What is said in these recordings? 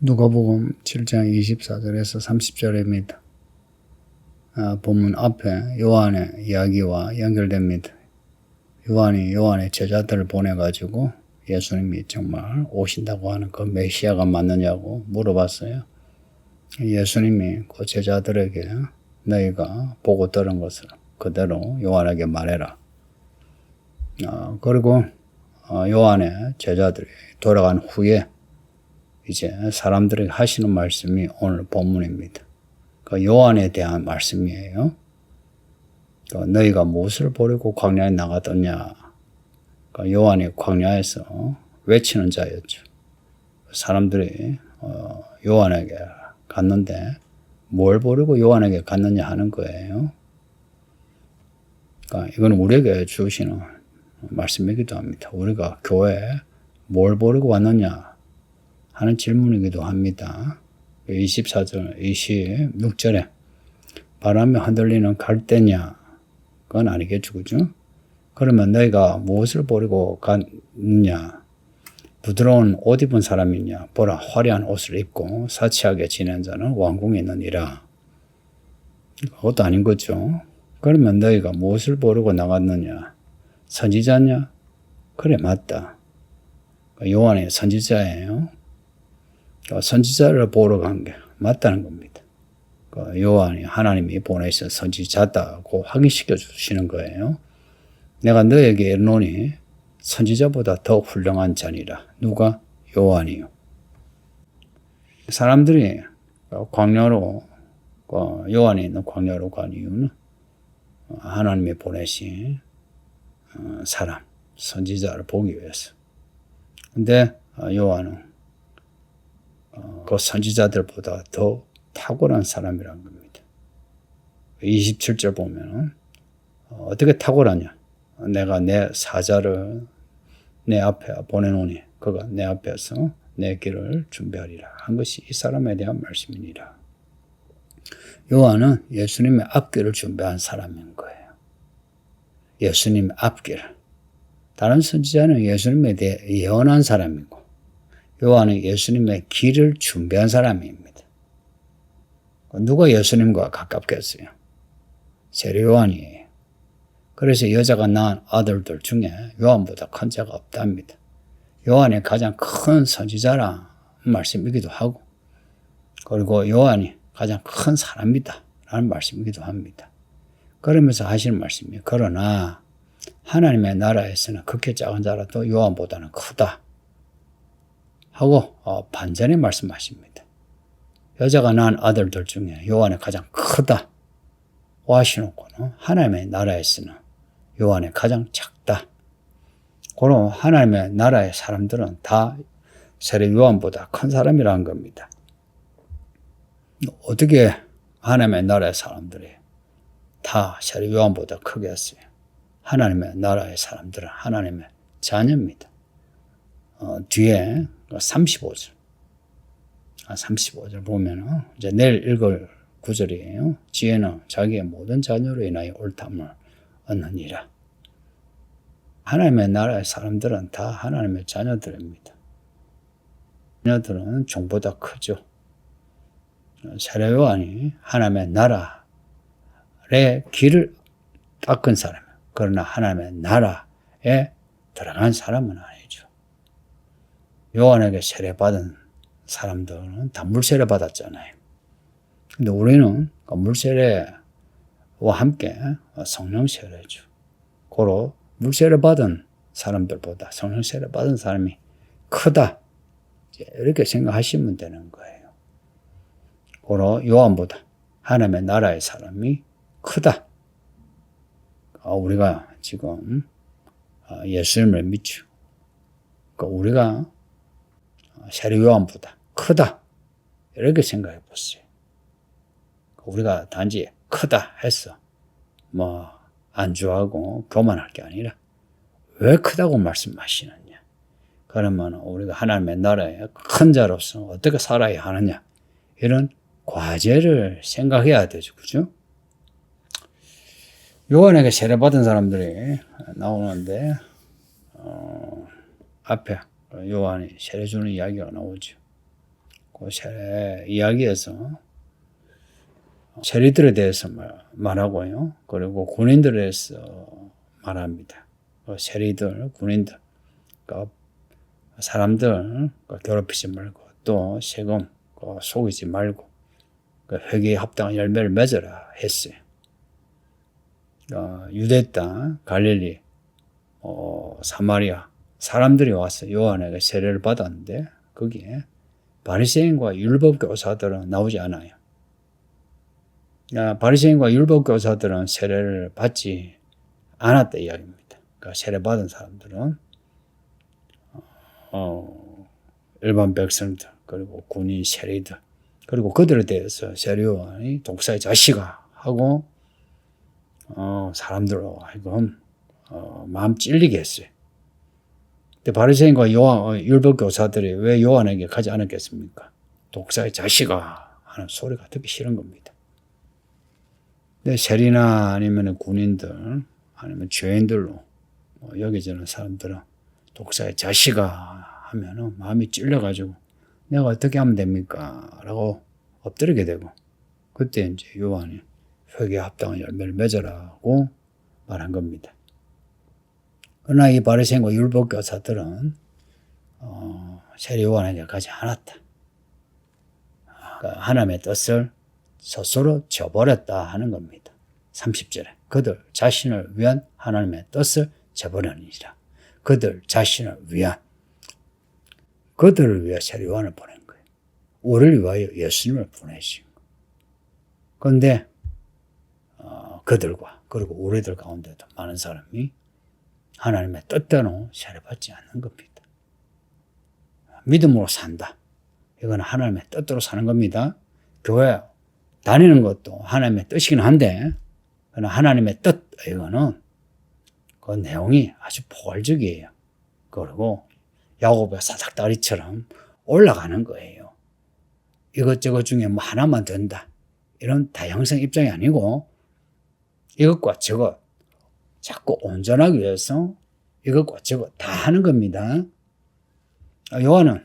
누가복음 7장 24절에서 30절입니다. 본문 앞에 요한의 이야기와 연결됩니다. 요한의 제자들을 보내가지고 예수님이 정말 오신다고 하는 그 메시아가 맞느냐고 물어봤어요. 예수님이 그 제자들에게 너희가 보고 들은 것을 그대로 요한에게 말해라. 그리고 요한의 제자들이 돌아간 후에 이제 사람들에게 하시는 말씀이 오늘 본문입니다. 그 요한에 대한 말씀이에요. 너희가 무엇을 보려고 광야에 나가더냐. 요한이 광야에서 외치는 자였죠. 사람들이 요한에게 갔는데 뭘 보려고 요한에게 갔느냐 하는 거예요. 이건 우리에게 주시는 말씀이기도 합니다. 우리가 교회에 뭘 보려고 왔느냐 하는 질문이기도 합니다. 24절, 26절에 바람에 흔들리는 갈대냐? 그건 아니겠죠, 그죠? 그러면 너희가 무엇을 보려고 갔느냐? 부드러운 옷 입은 사람이냐? 보라, 화려한 옷을 입고 사치하게 지낸 자는 왕궁에 있느니라. 그것도 아닌 거죠. 그러면 너희가 무엇을 보려고 나갔느냐? 선지자냐? 그래, 맞다. 요한이 선지자예요. 선지자를 보러 간 게 맞다는 겁니다. 요한이 하나님이 보내신 선지자다고 확인시켜 주시는 거예요. 내가 너에게 이르노니 선지자보다 더 훌륭한 자니라. 누가? 요한이요. 사람들이 광야로 요한이 있는 광야로 간 이유는 하나님이 보내신 사람, 선지자를 보기 위해서. 근데 요한은 그 선지자들보다 더 탁월한 사람이란 겁니다. 27절 보면 어떻게 탁월하냐? 내가 내 사자를 내 앞에 보내노니 그가 내 앞에서 내 길을 준비하리라 한 것이 이 사람에 대한 말씀이니라. 요한은 예수님의 앞길을 준비한 사람인 거예요. 예수님의 앞길. 다른 선지자는 예수님에 대해 예언한 사람이고 요한은 예수님의 길을 준비한 사람입니다. 누가 예수님과 가깝겠어요? 세례 요한이에요. 그래서 여자가 낳은 아들들 중에 요한보다 큰 자가 없답니다. 요한이 가장 큰 선지자라는 말씀이기도 하고 그리고 요한이 가장 큰 사람이다 라는 말씀이기도 합니다. 그러면서 하시는 말씀이에요. 그러나 하나님의 나라에서는 극히 작은 자라도 요한보다는 크다 하고 반전에 말씀하십니다. 여자가 낳은 아들들 중에 요한이 가장 크다 하시놓고는 하나님의 나라에서는 요한이 가장 작다. 그럼 하나님의 나라의 사람들은 다 세례 요한보다 큰 사람이라는 겁니다. 어떻게 하나님의 나라의 사람들이 다 세례 요한보다 크겠어요? 하나님의 나라의 사람들은 하나님의 자녀입니다. 뒤에 35절. 35절 보면은 이제 내일 읽을 구절이에요. 지혜는 자기의 모든 자녀로 인하여 옳담을 얻느니라. 하나님의 나라의 사람들은 다 하나님의 자녀들입니다. 자녀들은 종보다 크죠. 세례 요한이 하나님의 나라의 길을 닦은 사람이에요. 그러나 하나님의 나라에 들어간 사람은 아니죠. 요한에게 세례받은 사람들은 다 물세례 받았잖아요. 근데 우리는 물세례와 함께 성령 세례죠. 고로 물세례 받은 사람들보다 성령 세례 받은 사람이 크다. 이렇게 생각하시면 되는 거예요. 고로 요한보다 하나님의 나라의 사람이 크다. 우리가 지금 예수님을 믿죠. 우리가 세례 요한보다 크다. 이렇게 생각해 보세요. 우리가 단지 크다 해서 안주하고 교만할 게 아니라 왜 크다고 말씀하시느냐. 그러면 우리가 하나님의 나라에 큰 자로서 어떻게 살아야 하느냐. 이런 과제를 생각해야 되죠. 그죠? 요한에게 세례받은 사람들이 나오는데 앞에 요한이 세례 주는 이야기가 나오죠. 그 세례 이야기에서 세리들에 대해서 말하고요. 그리고 군인들에 대해서 말합니다. 그 세리들, 군인들, 그 사람들 괴롭히지 말고 또 세금 속이지 말고 그 회개에 합당한 열매를 맺어라 했어요. 유대 땅, 갈릴리, 사마리아 사람들이 와서 요한에게 세례를 받았는데 거기에 바리새인과 율법 교사들은 나오지 않아요. 바리새인과 율법 교사들은 세례를 받지 않았다 이야기입니다. 그러니까 세례 받은 사람들은 일반 백성들 그리고 군인 세리들 그리고 그들에 대해서 세례 요한이 독사의 자식아 하고 사람들로 하여금 마음 찔리게 했어요. 근데 바리새인과 율법 교사들이 왜 요한에게 가지 않았겠습니까? 독사의 자식아 하는 소리가 듣기 싫은 겁니다. 근데 세리나 아니면 군인들 아니면 죄인들로 여겨지는 사람들은 독사의 자식아 하면은 마음이 찔려가지고 내가 어떻게 하면 됩니까? 라고 엎드리게 되고 그때 이제 요한이 회개에 합당한 열매를 맺으라고 말한 겁니다. 그러나 이 바리새인과 율법 교사들은 세례 요한에게 가지 않았다. 그러니까 하나님의 뜻을 스스로 저버렸다 하는 겁니다. 30절에 그들 자신을 위한 하나님의 뜻을 저버리니라. 그들 자신을 위한 그들을 위해 세례 요한을 보낸 거예요. 우리를 위하여 예수님을 보내신 거예요. 그런데 그들과 그리고 우리들 가운데도 많은 사람이 하나님의 뜻대로 세례받지 않는 겁니다. 믿음으로 산다. 이건 하나님의 뜻대로 사는 겁니다. 교회 다니는 것도 하나님의 뜻이긴 한데 그러나 하나님의 뜻 이거는 그 내용이 아주 포괄적이에요. 그리고 야곱의 사닥다리처럼 올라가는 거예요. 이것저것 중에 뭐 하나만 된다. 이런 다양성 입장이 아니고 이것과 저것 자꾸 온전하기 위해서 이것과 저것 다 하는 겁니다. 요한의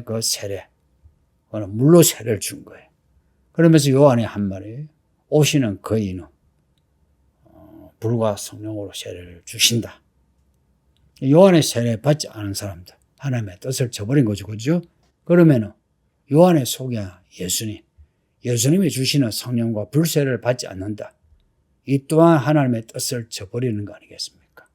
그 세례, 그거는 물로 세례를 준 거예요. 그러면서 요한이 한 말이 오시는 그이는 불과 성령으로 세례를 주신다. 요한의 세례 받지 않은 사람들, 하나님의 뜻을 저버린 거죠. 그죠? 그러면은 요한의 소개한 예수님이 주시는 성령과 불세례를 받지 않는다. 이 또한 하나님의 뜻을 저버리는 거 아니겠습니까?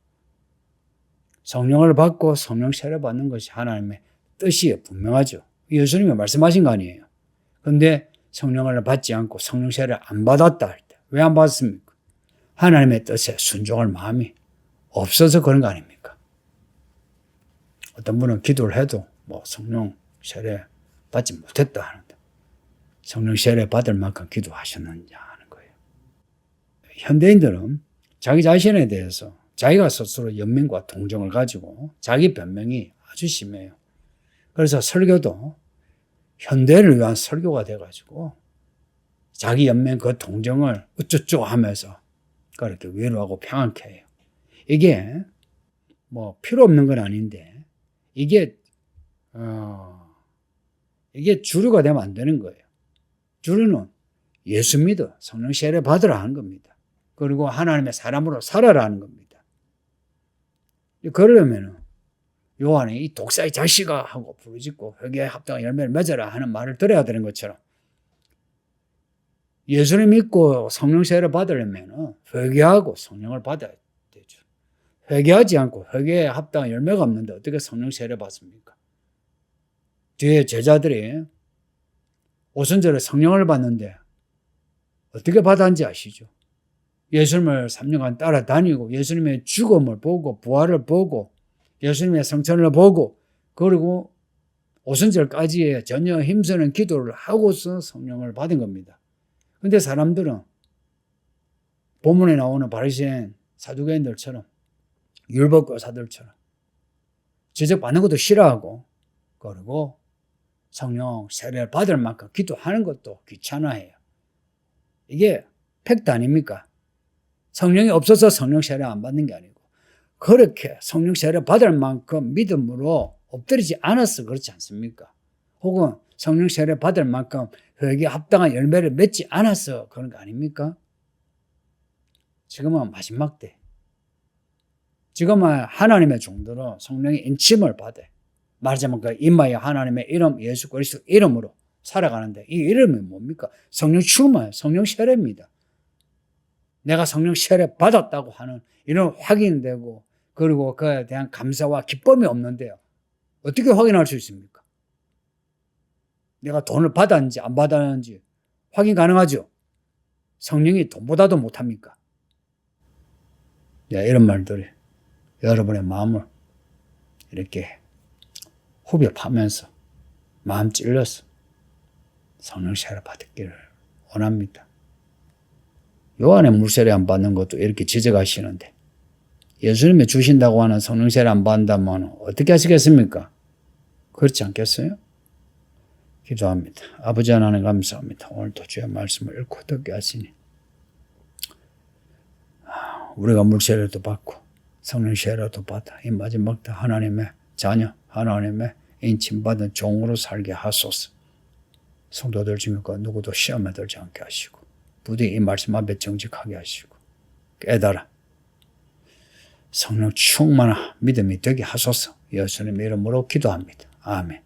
성령을 받고 성령 세례 받는 것이 하나님의 뜻이 분명하죠. 예수님이 말씀하신 거 아니에요. 그런데 성령을 받지 않고 성령 세례를 안 받았다 할 때 왜 안 받았습니까? 하나님의 뜻에 순종할 마음이 없어서 그런 거 아닙니까? 어떤 분은 기도를 해도 뭐 성령 세례 받지 못했다 하는데 성령 세례 받을 만큼 기도하셨느냐 하는 거예요. 현대인들은 자기 자신에 대해서 자기가 스스로 연민과 동정을 가지고 자기 변명이 아주 심해요. 그래서 설교도 현대를 위한 설교가 돼가지고 자기 연민 그 동정을 어쩌쩌고 하면서 그렇게 위로하고 평안케 해요. 이게 뭐 필요 없는 건 아닌데 이게 주류가 되면 안 되는 거예요. 주류는 예수 믿어 성령 세례 받으라 하는 겁니다. 그리고 하나님의 사람으로 살아라 하는 겁니다. 그러려면 요한이 이 독사의 자식아 하고 부르짖고 회개에 합당한 열매를 맺어라 하는 말을 들어야 되는 것처럼 예수를 믿고 성령 세례 받으려면 회개하고 성령을 받아야 되죠. 회개하지 않고 회개에 합당한 열매가 없는데 어떻게 성령 세례 받습니까? 뒤에 제자들이 오순절에 성령을 받는데 어떻게 받았는지 아시죠? 예수님을 3년간 따라다니고 예수님의 죽음을 보고 부활을 보고 예수님의 성천을 보고 그리고 오순절까지의 전혀 힘쓰는 기도를 하고서 성령을 받은 겁니다. 그런데 사람들은 본문에 나오는 바리새인 사두개인들처럼 율법교사들처럼 지적받는 것도 싫어하고 그리고 성령 세례를 받을 만큼 기도하는 것도 귀찮아해요. 이게 팩트 아닙니까? 성령이 없어서 성령 세례 안 받는 게 아니고 그렇게 성령 세례 받을 만큼 믿음으로 엎드리지 않았어. 그렇지 않습니까? 혹은 성령 세례 받을 만큼 회개에 합당한 열매를 맺지 않았어. 그런 거 아닙니까? 지금은 마지막 때. 지금은 하나님의 종들은 성령의 인침을 받아. 말하자면 그 임마에 하나님의 이름, 예수 그리스도 이름으로 살아가는데 이 이름이 뭡니까? 성령 충만, 성령 세례입니다. 내가 성령 세례 받았다고 하는 이런 확인되고 그리고 그에 대한 감사와 기쁨이 없는데요. 어떻게 확인할 수 있습니까? 내가 돈을 받았는지 안 받았는지 확인 가능하죠? 성령이 돈보다도 못합니까? 이런 말들이 여러분의 마음을 이렇게 후벼파면서 마음 찔러서 성령 세례 받기를 원합니다. 요한의 물세례 안 받는 것도 이렇게 지적하시는데 예수님이 주신다고 하는 성령 세례 안 받는다면 어떻게 하시겠습니까? 그렇지 않겠어요? 기도합니다. 아버지 하나님 감사합니다. 오늘도 주의 말씀을 읽고 듣게 하시니 우리가 물세례도 받고 성령 세례도 받아 이 마지막 때 하나님의 자녀, 하나님의 인침받은 종으로 살게 하소서. 성도들 중에 누구도 시험에 들지 않게 하시고 부디 이 말씀 앞에 정직하게 하시고 깨달아 성령 충만한 믿음이 되게 하소서. 예수님 이름으로 기도합니다. 아멘.